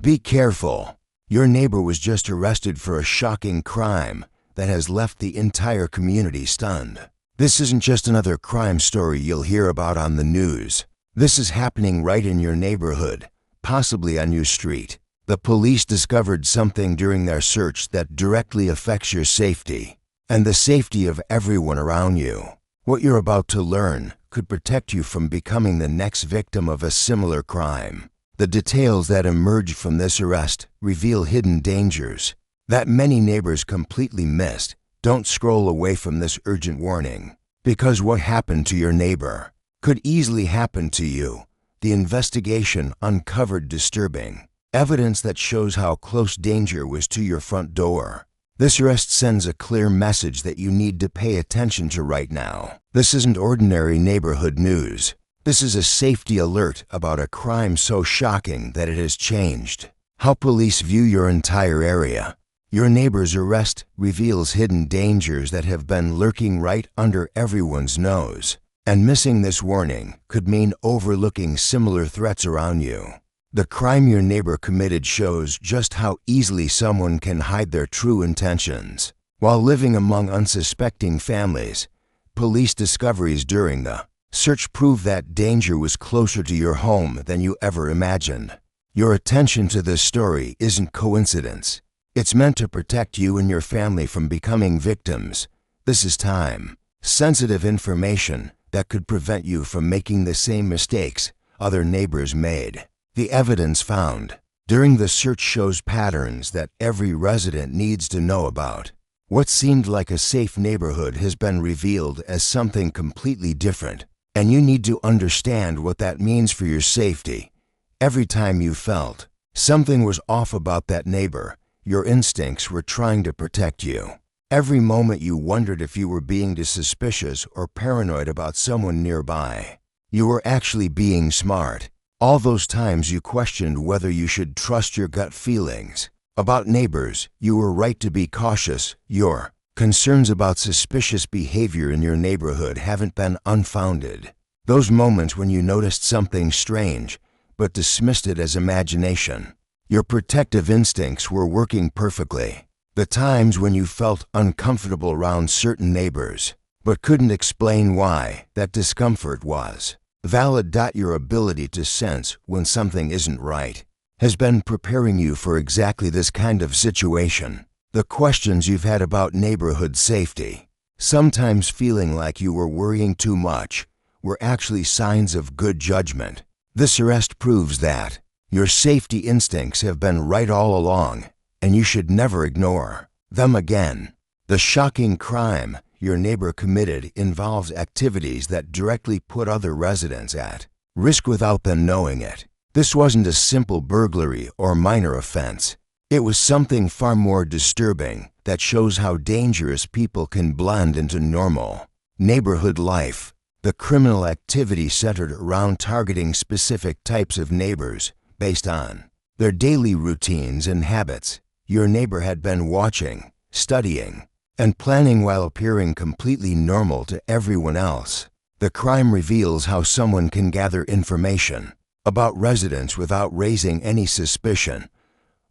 Be careful. Your neighbor was just arrested for a shocking crime that has left the entire community stunned. This isn't just another crime story you'll hear about on the news. This is happening right in your neighborhood, possibly on your street. The police discovered something during their search that directly affects your safety and the safety of everyone around you. What you're about to learn could protect you from becoming the next victim of a similar crime. The details that emerge from this arrest reveal hidden dangers that many neighbors completely missed. Don't scroll away from this urgent warning, because what happened to your neighbor could easily happen to you. The investigation uncovered disturbing evidence that shows how close danger was to your front door. This arrest sends a clear message that you need to pay attention to right now. This isn't ordinary neighborhood news. This is a safety alert about a crime so shocking that it has changed how police view your entire area. Your neighbor's arrest reveals hidden dangers that have been lurking right under everyone's nose. And missing this warning could mean overlooking similar threats around you. The crime your neighbor committed shows just how easily someone can hide their true intentions. While living among unsuspecting families, police discoveries during the search prove that danger was closer to your home than you ever imagined. Your attention to this story isn't coincidence. It's meant to protect you and your family from becoming victims. This is time-sensitive information that could prevent you from making the same mistakes other neighbors made. The evidence found during the search shows patterns that every resident needs to know about. What seemed like a safe neighborhood has been revealed as something completely different, and you need to understand what that means for your safety. Every time you felt something was off about that neighbor, your instincts were trying to protect you. Every moment you wondered if you were being suspicious or paranoid about someone nearby, you were actually being smart. All those times you questioned whether you should trust your gut feelings about neighbors, you were right to be cautious. Your concerns about suspicious behavior in your neighborhood haven't been unfounded. Those moments when you noticed something strange but dismissed it as imagination, your protective instincts were working perfectly. The times when you felt uncomfortable around certain neighbors but couldn't explain why that discomfort was valid. Your ability to sense when something isn't right has been preparing you for exactly this kind of situation. The questions you've had about neighborhood safety, sometimes feeling like you were worrying too much, were actually signs of good judgment. This arrest proves that your safety instincts have been right all along, and you should never ignore them again. The shocking crime your neighbor committed involves activities that directly put other residents at risk without them knowing it. This wasn't a simple burglary or minor offense. It was something far more disturbing that shows how dangerous people can blend into normal neighborhood life. The criminal activity centered around targeting specific types of neighbors based on their daily routines and habits. Your neighbor had been watching, studying, and planning while appearing completely normal to everyone else. The crime reveals how someone can gather information about residents without raising any suspicion.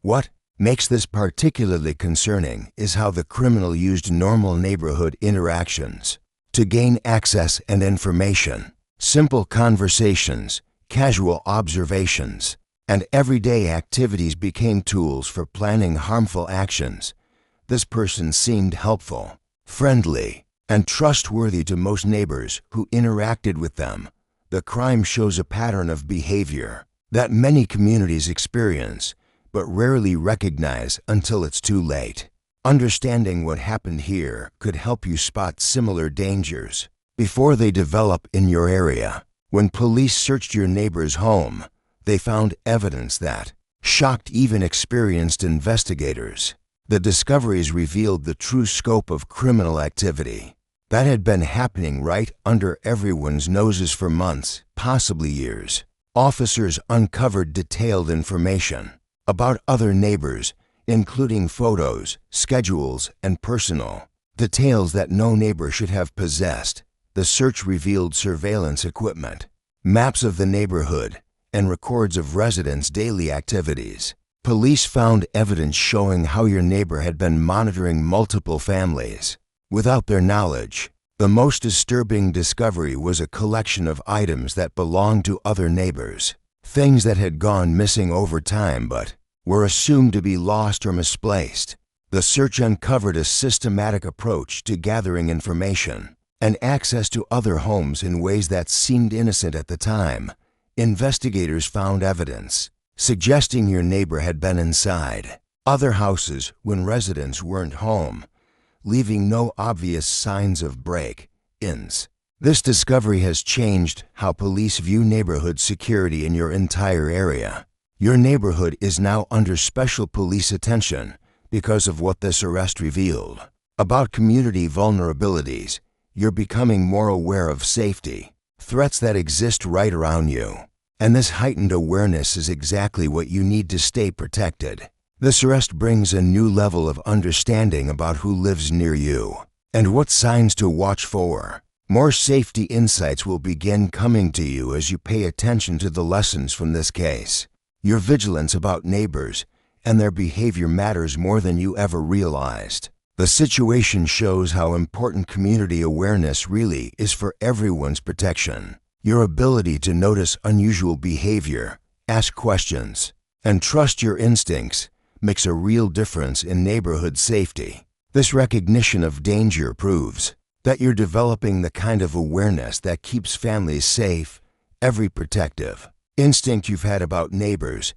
What makes this particularly concerning is how the criminal used normal neighborhood interactions to gain access and information. Simple conversations, casual observations, and everyday activities became tools for planning harmful actions. This person seemed helpful, friendly, and trustworthy to most neighbors who interacted with them. The crime shows a pattern of behavior that many communities experience but rarely recognize until it's too late. Understanding what happened here could help you spot similar dangers before they develop in your area. When police searched your neighbor's home, they found evidence that shocked even experienced investigators. The discoveries revealed the true scope of criminal activity that had been happening right under everyone's noses for months, possibly years. Officers uncovered detailed information about other neighbors, including photos, schedules, and personal details that no neighbor should have possessed. The search revealed surveillance equipment, maps of the neighborhood, and records of residents' daily activities. Police found evidence showing how your neighbor had been monitoring multiple families without their knowledge. The most disturbing discovery was a collection of items that belonged to other neighbors, things that had gone missing over time but were assumed to be lost or misplaced. The search uncovered a systematic approach to gathering information and access to other homes in ways that seemed innocent at the time. Investigators found evidence suggesting your neighbor had been inside other houses when residents weren't home, leaving no obvious signs of break-ins. This discovery has changed how police view neighborhood security in your entire area. Your neighborhood is now under special police attention because of what this arrest revealed about community vulnerabilities. You're becoming more aware of safety threats that exist right around you. And this heightened awareness is exactly what you need to stay protected. This arrest brings a new level of understanding about who lives near you and what signs to watch for. More safety insights will begin coming to you as you pay attention to the lessons from this case. Your vigilance about neighbors and their behavior matters more than you ever realized. The situation shows how important community awareness really is for everyone's protection. Your ability to notice unusual behavior, ask questions, and trust your instincts makes a real difference in neighborhood safety. This recognition of danger proves that you're developing the kind of awareness that keeps families safe. Every protective instinct you've had about neighbors,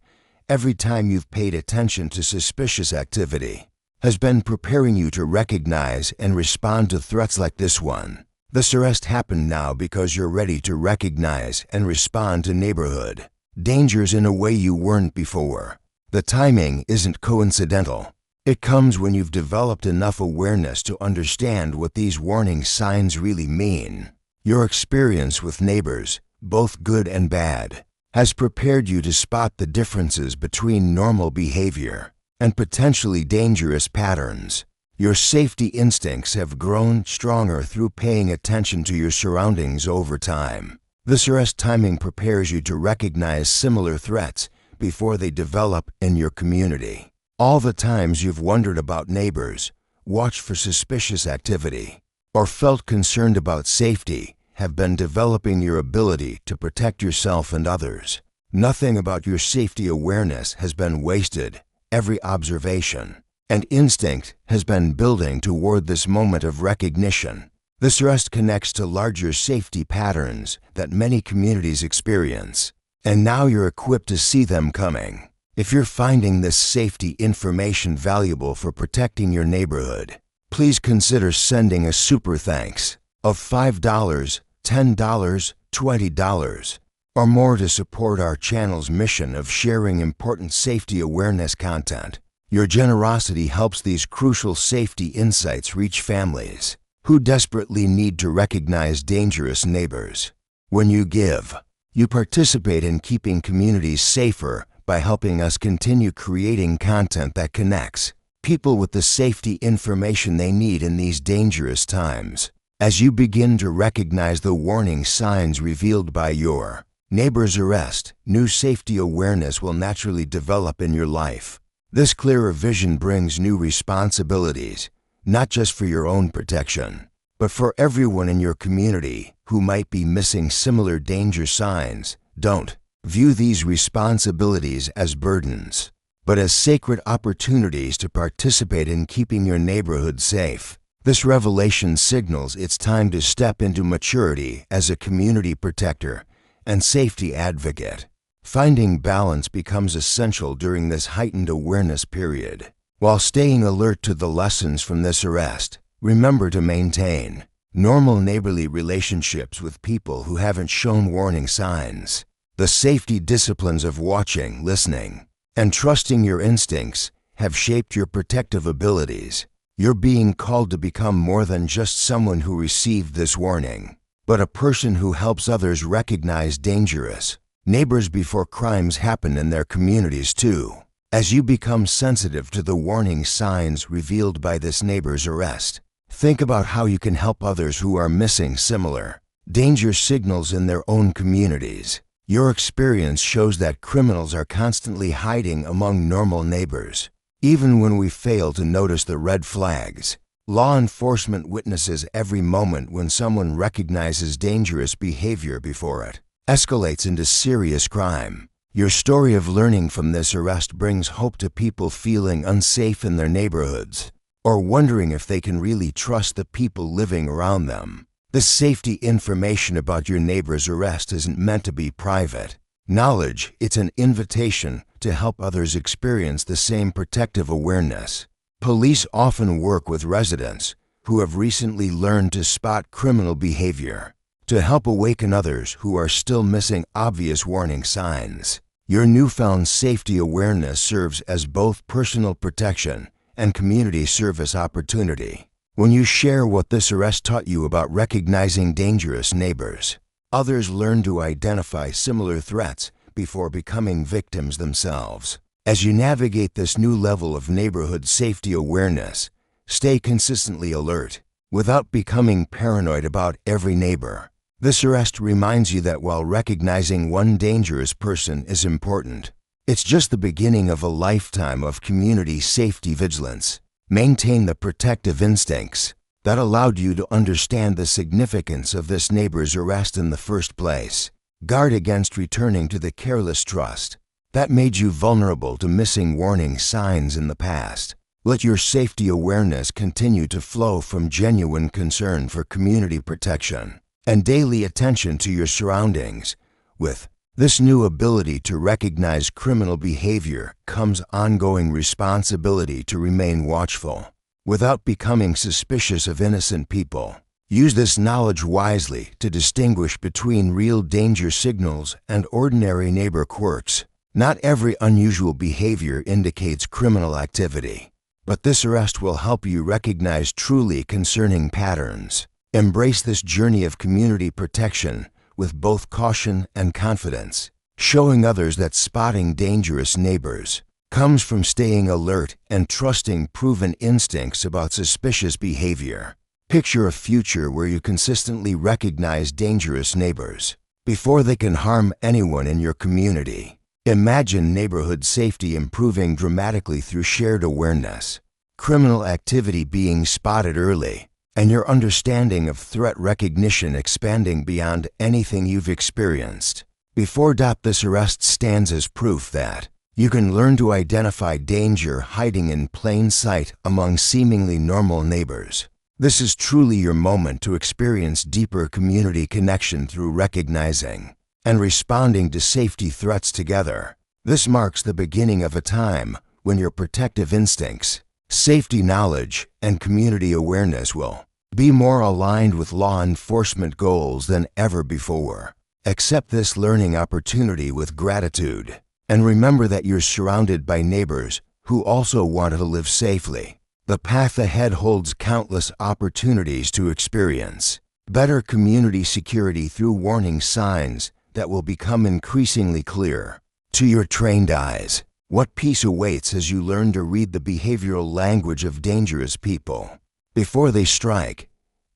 every time you've paid attention to suspicious activity, has been preparing you to recognize and respond to threats like this one. This arrest happened now because you're ready to recognize and respond to neighborhood dangers in a way you weren't before. The timing isn't coincidental. It comes when you've developed enough awareness to understand what these warning signs really mean. Your experience with neighbors, both good and bad, has prepared you to spot the differences between normal behavior and potentially dangerous patterns. Your safety instincts have grown stronger through paying attention to your surroundings over time. This arrest timing prepares you to recognize similar threats before they develop in your community. All the times you've wondered about neighbors, watched for suspicious activity, or felt concerned about safety have been developing your ability to protect yourself and others. Nothing about your safety awareness has been wasted. Every observation and instinct has been building toward this moment of recognition. This arrest connects to larger safety patterns that many communities experience, and now you're equipped to see them coming. If you're finding this safety information valuable for protecting your neighborhood, please consider sending a super thanks of $5, $10, $20, or more to support our channel's mission of sharing important safety awareness content. Your generosity helps these crucial safety insights reach families who desperately need to recognize dangerous neighbors. When you give, you participate in keeping communities safer by helping us continue creating content that connects people with the safety information they need in these dangerous times. As you begin to recognize the warning signs revealed by your neighbor's arrest, new safety awareness will naturally develop in your life. This clearer vision brings new responsibilities, not just for your own protection, but for everyone in your community who might be missing similar danger signs. Don't view these responsibilities as burdens, but as sacred opportunities to participate in keeping your neighborhood safe. This revelation signals it's time to step into maturity as a community protector and safety advocate. Finding balance becomes essential during this heightened awareness period. While staying alert to the lessons from this arrest, remember to maintain normal neighborly relationships with people who haven't shown warning signs. The safety disciplines of watching, listening, and trusting your instincts have shaped your protective abilities. You're being called to become more than just someone who received this warning, but a person who helps others recognize dangerous neighbors before crimes happen in their communities too. As you become sensitive to the warning signs revealed by this neighbor's arrest, think about how you can help others who are missing similar danger signals in their own communities. Your experience shows that criminals are constantly hiding among normal neighbors. Even when we fail to notice the red flags, law enforcement witnesses every moment when someone recognizes dangerous behavior before it escalates into serious crime. Your story of learning from this arrest brings hope to people feeling unsafe in their neighborhoods or wondering if they can really trust the people living around them. This safety information about your neighbor's arrest isn't meant to be private knowledge. It's an invitation to help others experience the same protective awareness. Police often work with residents who have recently learned to spot criminal behavior to help awaken others who are still missing obvious warning signs. Your newfound safety awareness serves as both personal protection and community service opportunity. When you share what this arrest taught you about recognizing dangerous neighbors, others learn to identify similar threats before becoming victims themselves. As you navigate this new level of neighborhood safety awareness, stay consistently alert without becoming paranoid about every neighbor. This arrest reminds you that while recognizing one dangerous person is important, it's just the beginning of a lifetime of community safety vigilance. Maintain the protective instincts that allowed you to understand the significance of this neighbor's arrest in the first place. Guard against returning to the careless trust that made you vulnerable to missing warning signs in the past. Let your safety awareness continue to flow from genuine concern for community protection and daily attention to your surroundings. With this new ability to recognize criminal behavior comes ongoing responsibility to remain watchful without becoming suspicious of innocent people. Use this knowledge wisely to distinguish between real danger signals and ordinary neighbor quirks. Not every unusual behavior indicates criminal activity, but this arrest will help you recognize truly concerning patterns. Embrace this journey of community protection with both caution and confidence, showing others that spotting dangerous neighbors comes from staying alert and trusting proven instincts about suspicious behavior. Picture a future where you consistently recognize dangerous neighbors before they can harm anyone in your community. Imagine neighborhood safety improving dramatically through shared awareness, criminal activity being spotted early, and your understanding of threat recognition expanding beyond anything you've experienced before. This arrest stands as proof that you can learn to identify danger hiding in plain sight among seemingly normal neighbors. This is truly your moment to experience deeper community connection through recognizing and responding to safety threats together. This marks the beginning of a time when your protective instincts, safety knowledge, and community awareness will be more aligned with law enforcement goals than ever before. Accept this learning opportunity with gratitude, and remember that you're surrounded by neighbors who also want to live safely. The path ahead holds countless opportunities to experience better community security through warning signs that will become increasingly clear to your trained eyes. What peace awaits as you learn to read the behavioral language of dangerous people before they strike.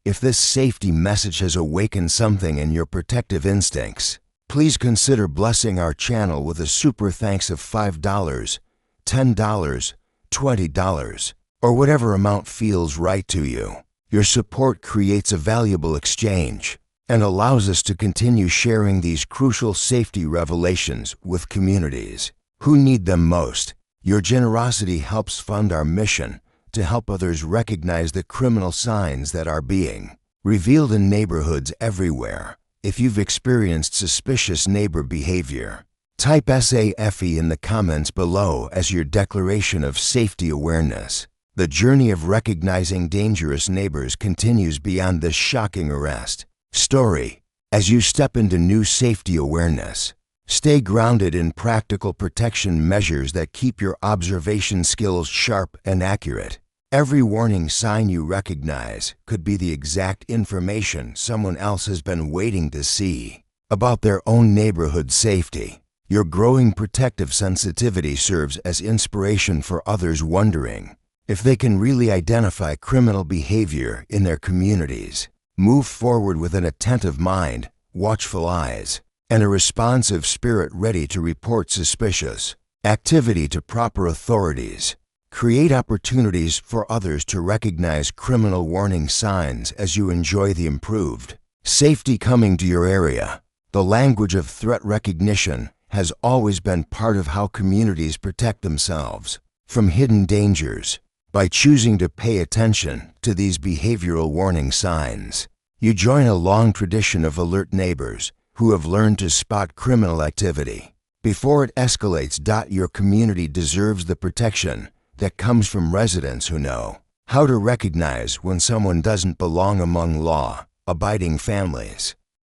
If this safety message has awakened something in your protective instincts, please consider blessing our channel with a super thanks of $5, $10, $20, or whatever amount feels right to you. Your support creates a valuable exchange and allows us to continue sharing these crucial safety revelations with communities who need them most. Your generosity helps fund our mission to help others recognize the criminal signs that are being revealed in neighborhoods everywhere. If you've experienced suspicious neighbor behavior, type SAFE in the comments below as your declaration of safety awareness. The journey of recognizing dangerous neighbors continues beyond this shocking arrest story. As you step into new safety awareness, stay grounded in practical protection measures that keep your observation skills sharp and accurate. Every warning sign you recognize could be the exact information someone else has been waiting to see about their own neighborhood safety. Your growing protective sensitivity serves as inspiration for others wondering if they can really identify criminal behavior in their communities. Move forward with an attentive mind, watchful eyes, and a responsive spirit ready to report suspicious activity to proper authorities. Create opportunities for others to recognize criminal warning signs as you enjoy the improved safety coming to your area. The language of threat recognition has always been part of how communities protect themselves from hidden dangers. By choosing to pay attention to these behavioral warning signs, you join a long tradition of alert neighbors who have learned to spot criminal activity before it escalates. Your community deserves the protection that comes from residents who know how to recognize when someone doesn't belong among law-abiding families.